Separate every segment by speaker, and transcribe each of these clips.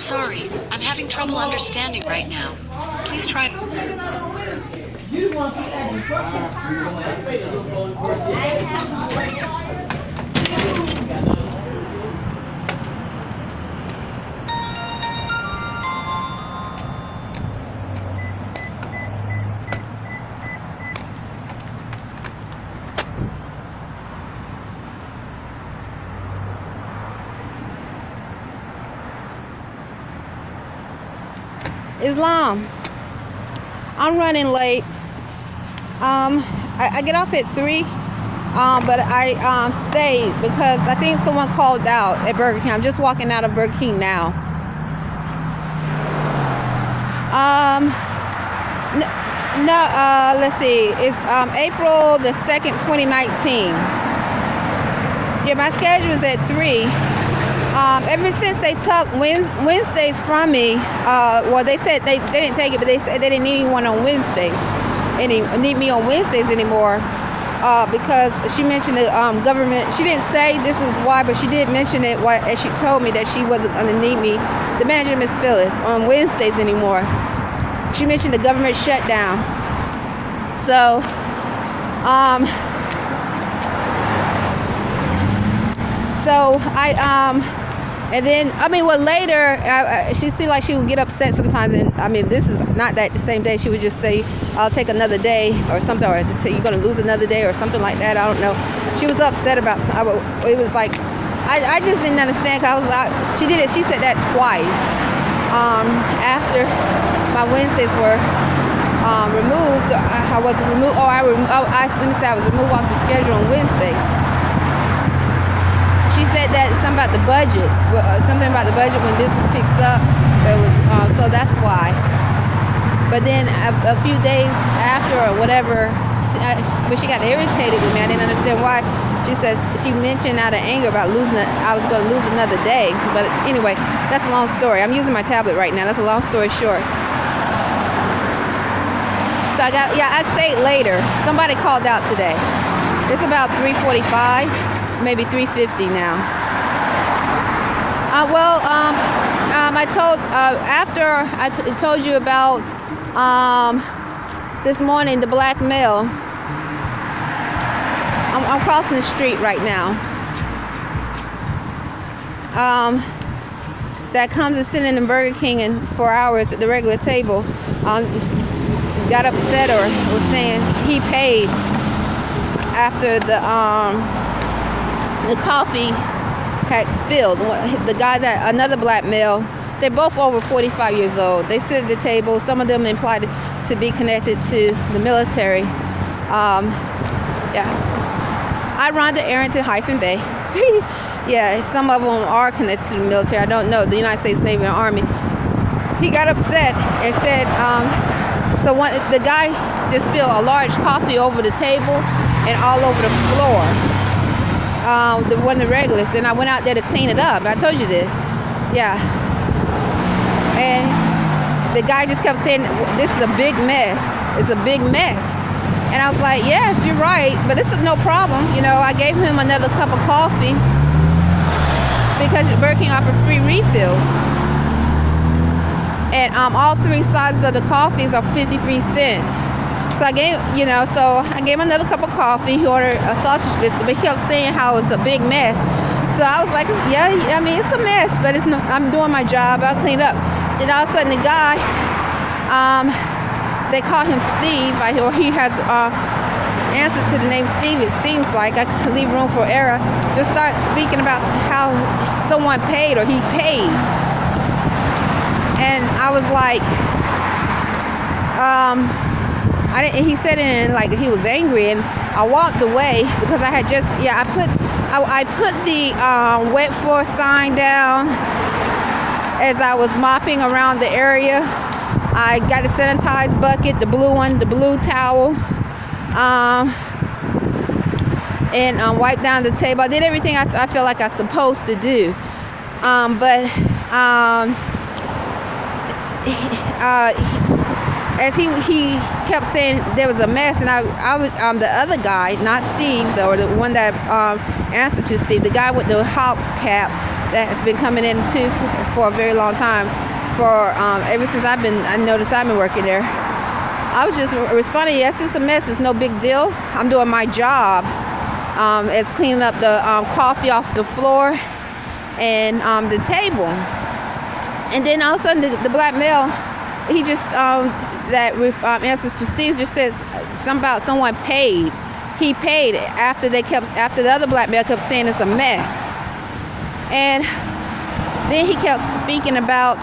Speaker 1: sorry. I'm having trouble understanding right now. Please try.
Speaker 2: Islam, I'm running late. I get off at 3, but I stayed because I think someone called out at Burger King. I'm just walking out of Burger King now. Let's see. It's April the 2nd, 2019. Yeah, my schedule is at 3. Ever since they took Wednesdays from me, well, they said they didn't take it, but they said they didn't need anyone on Wednesdays. Need me on Wednesdays anymore, because she mentioned the government. She didn't say this is why, but she did mention it. As she told me that she wasn't going to need me, the manager, Miss Phyllis, on Wednesdays anymore. She mentioned the government shutdown. So, and then, later, she seemed like she would get upset sometimes. And, this is not that the same day. She would just say, I'll take another day or something. Or you're going to lose another day or something like that. I don't know. She was upset about, it was like, I just didn't understand. Cause she did it. She said that twice. After my Wednesdays were removed, I was removed. I was removed off the schedule on Wednesdays. She said that something about the budget when business picks up. It was so that's why. But then a few days after or whatever, when she got irritated with me, I didn't understand why. She says she mentioned out of anger about I was going to lose another day. But anyway, that's a long story. I'm using my tablet right now. That's a long story short. So I stayed later. Somebody called out today. It's about 3:45. Maybe 3:50 now. I told after I told you about this morning the black male. I'm crossing the street right now. That comes and sitting in Burger King for hours at the regular table. Got upset or was saying he paid after the coffee had spilled. The guy another black male, they're both over 45 years old. They sit at the table. Some of them implied to be connected to the military. I run the Arrington-Bey. Yeah, some of them are connected to the military. I don't know, the United States Navy and Army. He got upset and said, the guy just spilled a large coffee over the table and all over the floor. One of the regulars, and I went out there to clean it up. I told you this. Yeah. And the guy just kept saying, this is a big mess. It's a big mess. And I was like, yes, you're right, but this is no problem. I gave him another cup of coffee because Burger King offered free refills. And all 3 sizes of the coffees are 53 cents. So I gave him another cup of coffee. He ordered a sausage biscuit, but he kept saying how it's a big mess. So I was like, yeah, it's a mess, but I'm doing my job. I'll clean up. Then all of a sudden the guy, they call him Steve, or he has answer to the name Steve, it seems like. I could leave room for error. Just start speaking about how someone paid or he paid. And I was like, he said it in like he was angry, and I walked away because I had just I put the wet floor sign down as I was mopping around the area. I got a sanitized bucket, the blue one, the blue towel, and wiped down the table. I did everything I feel like I'm supposed to do, but as he kept saying there was a mess, and I was the other guy, not Steve, or the one that answered to Steve, the guy with the Hawks cap, that has been coming in too for a very long time. Ever since I noticed I've been working there. I was just responding, yes, it's a mess. It's no big deal. I'm doing my job as cleaning up the coffee off the floor and the table. And then all of a sudden, the black male, he just answers to Steve, just says something about someone paid. He paid after the other black male kept saying it's a mess. And then he kept speaking about,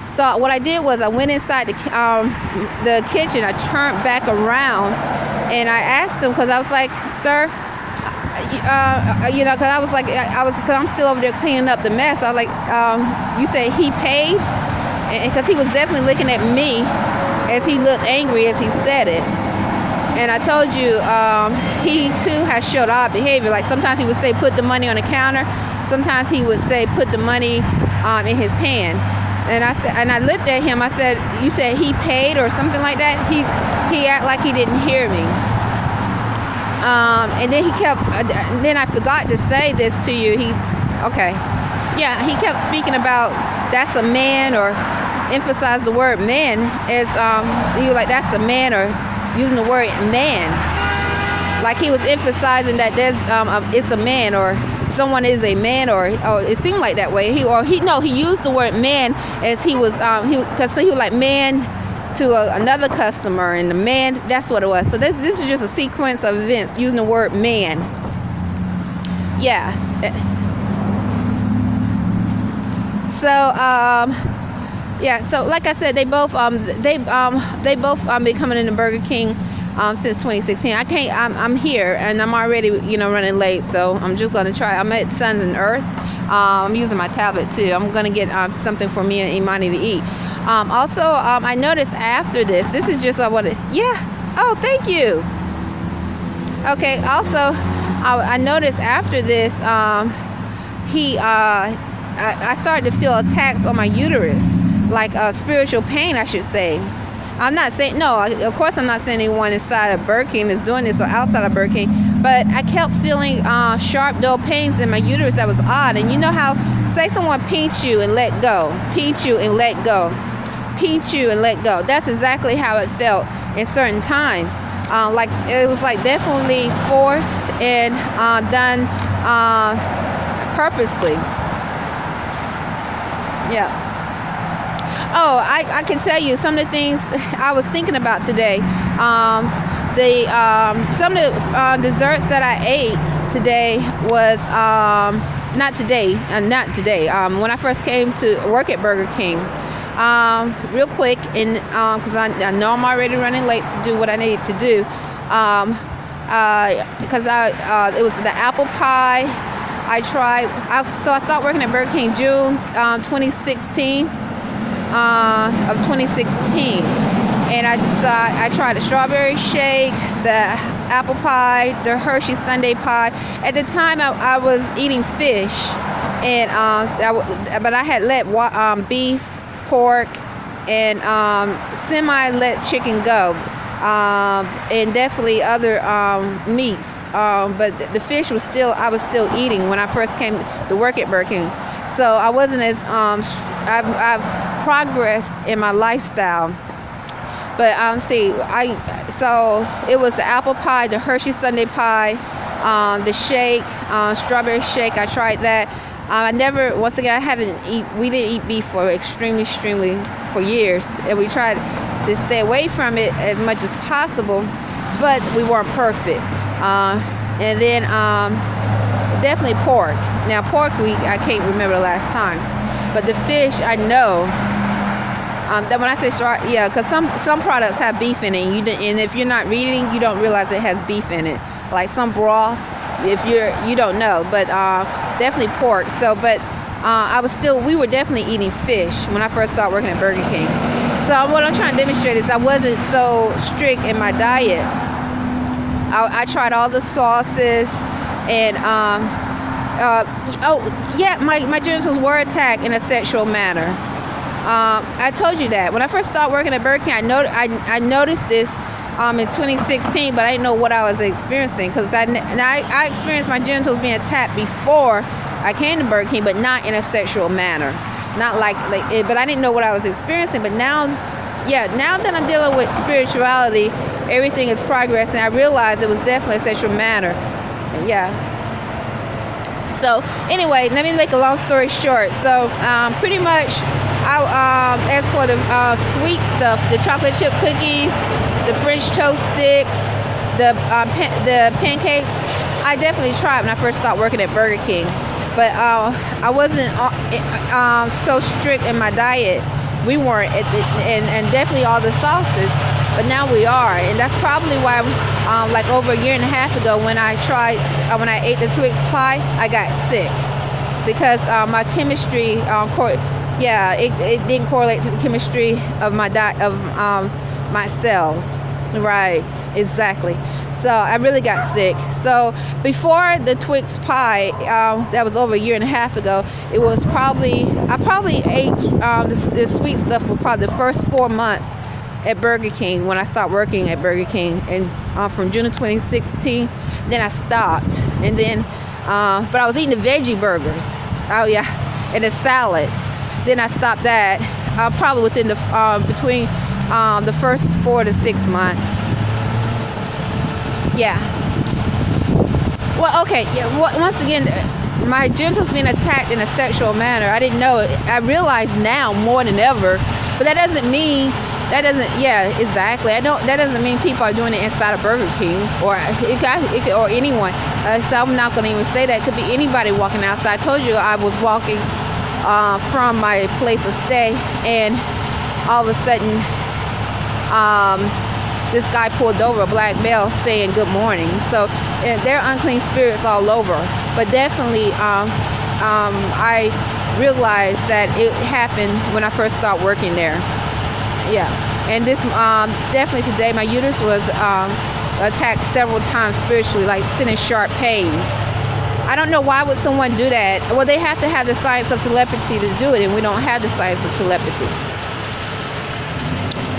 Speaker 2: so what I did was I went inside the kitchen. I turned back around and I asked him, because I was like, sir, because I was like, because I'm still over there cleaning up the mess. I was like, you said he paid? Because he was definitely looking at me as he looked angry as he said it. And I told you, he too has showed odd behavior. Like sometimes he would say, put the money on the counter. Sometimes he would say, put the money in his hand. And I looked at him. I said, you said he paid or something like that? He acted like he didn't hear me. And then then I forgot to say this to you. He kept speaking about that's a man, or emphasize the word man as he was like, that's a man, or using the word man. Like he was emphasizing that there's it's a man, or someone is a man, or it seemed like that way. He used the word man as he was because he was like man to another customer, and the man, that's what it was. So this is just a sequence of events using the word man. Yeah. So like I said, they both been coming into Burger King since 2016. I'm here and I'm already running late, so I'm just gonna try. I'm at Suns and Earth. I'm using my tablet too. I'm gonna get something for me and Imani to eat. Also, I noticed after this is just oh, thank you. Okay, also I noticed after this I started to feel attacks on my uterus, like spiritual pain, I should say. I'm not saying, no, of course I'm not saying anyone inside of Burger King is doing this or outside of Burger King, but I kept feeling sharp, dull pains in my uterus that was odd. And you know how, say someone pinch you and let go, pinch you and let go, pinch you and let go. That's exactly how it felt in certain times. Like it was like definitely forced and done purposely. Yeah. Oh, I can tell you some of the things I was thinking about today. Some of the desserts that I ate today was not today. When I first came to work at Burger King, real quick, and because I know I'm already running late to do what I need to do. Because it was the apple pie. I started working at Burger King June 2016. Of 2016, and I tried the strawberry shake, the apple pie, the Hershey Sundae pie. At the time, I was eating fish, and but I had let beef, pork, and semi-let chicken go, and definitely other meats. But the fish was I was still eating when I first came to work at Burger King. So I wasn't as I've progressed in my lifestyle. But so it was the apple pie, the Hershey Sundae pie, the shake, strawberry shake. I tried that. I never, once again, we didn't eat beef for extremely for years, and we tried to stay away from it as much as possible, but we weren't perfect. And then definitely pork. Now pork, I can't remember the last time, but the fish I know. That when I say because some products have beef in it, and if you're not reading, you don't realize it has beef in it. Like some broth, if you don't know, but definitely pork. So, but we were definitely eating fish when I first started working at Burger King. So what I'm trying to demonstrate is I wasn't so strict in my diet. I tried all the sauces, and my genitals were attacked in a sexual manner. I told you that when I first started working at Burger King, I noticed this in 2016, but I didn't know what I was experiencing, because I experienced my genitals being attacked before I came to Burger King, but not in a sexual manner. Not like it, but I didn't know what I was experiencing. But now, now that I'm dealing with spirituality, everything is progressing. I realized it was definitely a sexual manner. So anyway, let me make a long story short. So pretty much, as for the sweet stuff, the chocolate chip cookies, the French toast sticks, the pancakes, I definitely tried when I first started working at Burger King. But I wasn't so strict in my diet. We weren't, and definitely all the sauces. But now we are, and that's probably why, like over a year and a half ago, when I ate the Twix pie, I got sick because my chemistry, it didn't correlate to the chemistry of my my cells. Right, exactly. So I really got sick. So before the Twix pie, that was over a year and a half ago, I probably ate the sweet stuff for probably the first 4 months at Burger King when I started working at Burger King, and from June of 2016. Then I stopped, and then but I was eating the veggie burgers, and the salads. Then I stopped that probably within the between the first 4 to 6 months. Once again, my genitals being attacked in a sexual manner, I didn't know it. I realize now more than ever, but that doesn't mean exactly. That doesn't mean people are doing it inside of Burger King or anyone. So I'm not going to even say that. It could be anybody walking outside. I told you I was walking from my place of stay, and all of a sudden, this guy pulled over, a black male, saying good morning. So there are unclean spirits all over. But definitely, I realized that it happened when I first started working there. And this definitely today, my uterus was attacked several times spiritually, like sending sharp pains. I don't know why would someone do that. Well, they have to have the science of telepathy to do it, and we don't have the science of telepathy.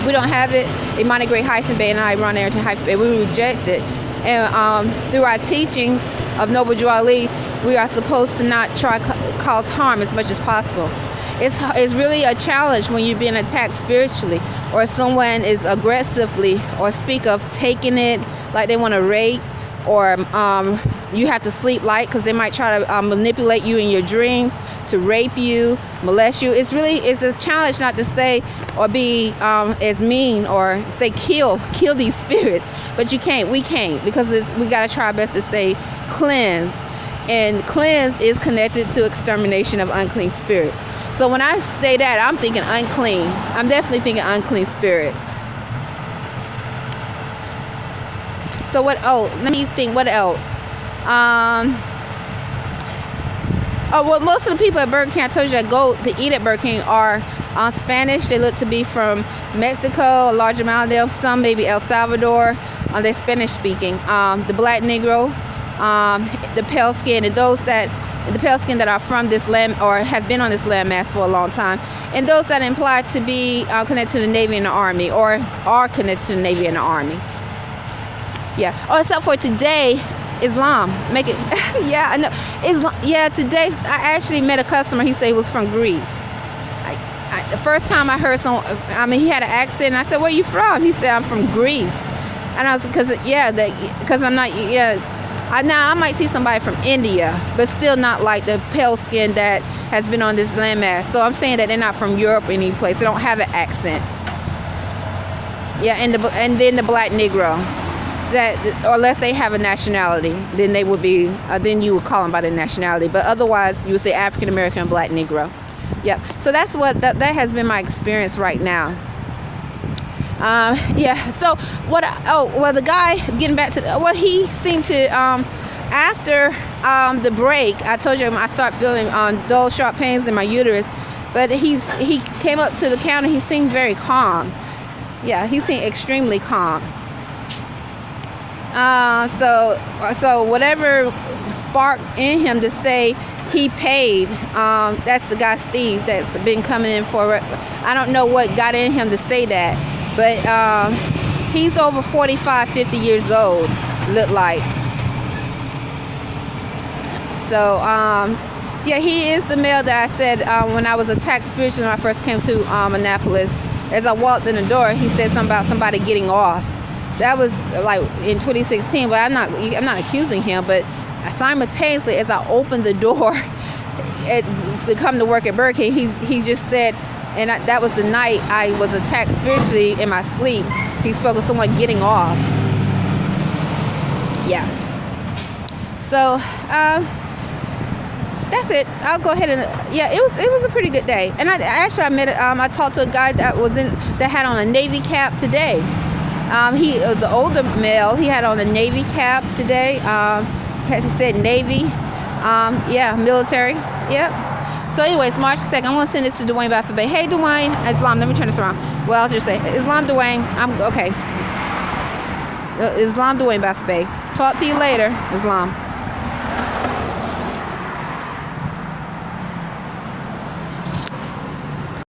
Speaker 2: We don't have it. Imani Gray-Bey and I run Arrington-Bey. We reject it. And through our teachings of Noble Drew Ali, we are supposed to not try to cause harm as much as possible. It's really a challenge when you're being attacked spiritually, or someone is aggressively or speak of taking it like they want to rape, or you have to sleep light because they might try to manipulate you in your dreams to rape you, molest you. It's a challenge not to say or be as mean or say kill these spirits, but we can't, because we got to try our best to say cleanse, and cleanse is connected to extermination of unclean spirits. So when I say that, I'm thinking unclean. I'm definitely thinking unclean spirits. So let me think, what else? Most of the people at Burger King, I told you, that go to eat at Burger King are Spanish. They look to be from Mexico, a large amount of them. Some maybe El Salvador. They're Spanish speaking. The black Negro, the pale skin, and the pale skin that are from this land or have been on this landmass for a long time, and those that imply to be connected to the Navy and the Army, or are connected to the Navy and the Army. Except for today, Islam. Make it. I know. Islam. Today I actually met a customer. He said he was from Greece. The first time I heard he had an accent, and I said, "Where are you from?" He said, "I'm from Greece." And I was because I'm not. Now I might see somebody from India, but still not like the pale skin that has been on this landmass. So I'm saying that they're not from Europe or any place. They don't have an accent. And then the black Negro, that unless they have a nationality, then they would be. Then you would call them by their nationality. But otherwise, you would say African American and black Negro. So that's what that has been my experience right now. So what? The guy, getting back to he seemed to after the break, I told you I start feeling dull, sharp pains in my uterus, but he came up to the counter. He seemed very calm. He seemed extremely calm. So whatever sparked in him to say he paid, that's the guy Steve that's been coming in for. I don't know what got in him to say that. But he's over 45, 50 years old, look like. So Yeah, he is the male that I said when I was attacked spiritually when I first came to Annapolis. As I walked in the door, he said something about somebody getting off. That was like in 2016, but I'm not accusing him. But simultaneously, as I opened the door to come to work at Burger King, he just said, and that was the night I was attacked spiritually in my sleep. He spoke of someone getting off. Yeah. So that's it. I'll go ahead and it was a pretty good day. And I talked to a guy that had on a Navy cap today. He was an older male. He had on a Navy cap today. He said Navy. Military. Yep. So anyways, March 2nd, I'm going to send this to Dwayne Baffabe. Hey, Dwayne. Islam, let me turn this around. Well, I'll just say, Islam, Dwayne. I'm okay. Islam, Dwayne Baffabe. Talk to you later, Islam.